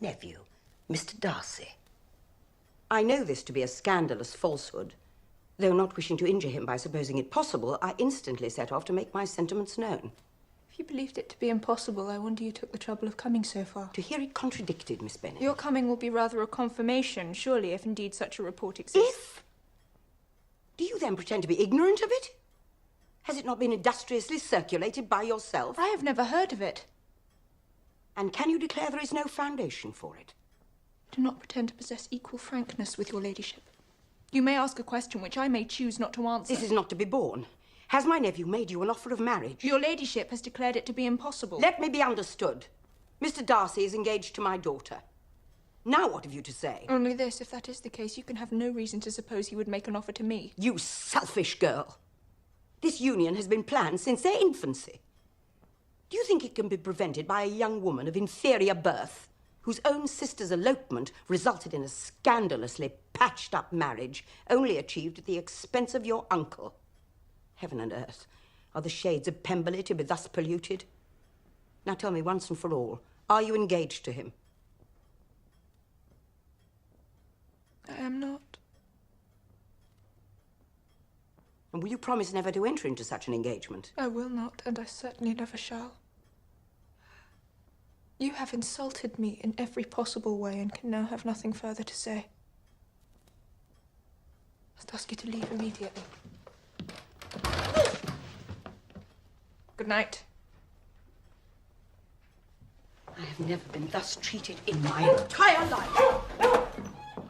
nephew, Mr. Darcy. I know this to be a scandalous falsehood. Though not wishing to injure him by supposing it possible, I instantly set off to make my sentiments known. If you believed it to be impossible, I wonder you took the trouble of coming so far. To hear it contradicted, Miss Bennet. Your coming will be rather a confirmation, surely, if indeed such a report exists. If? Do you then pretend to be ignorant of it? Has it not been industriously circulated by yourself? I have never heard of it. And can you declare there is no foundation for it? Do not pretend to possess equal frankness with your ladyship. You may ask a question which I may choose not to answer. This is not to be borne. Has my nephew made you an offer of marriage? Your ladyship has declared it to be impossible. Let me be understood. Mr. Darcy is engaged to my daughter. Now what have you to say? Only this, if that is the case, you can have no reason to suppose he would make an offer to me. You selfish girl. This union has been planned since their infancy. Do you think it can be prevented by a young woman of inferior birth, whose own sister's elopement resulted in a scandalously patched-up marriage, only achieved at the expense of your uncle? Heaven and earth, are the shades of Pemberley to be thus polluted? Now tell me once and for all, are you engaged to him? I am not. And will you promise never to enter into such an engagement? I will not, and I certainly never shall. You have insulted me in every possible way and can now have nothing further to say. I must ask you to leave immediately. Good night. I have never been thus treated in my entire life.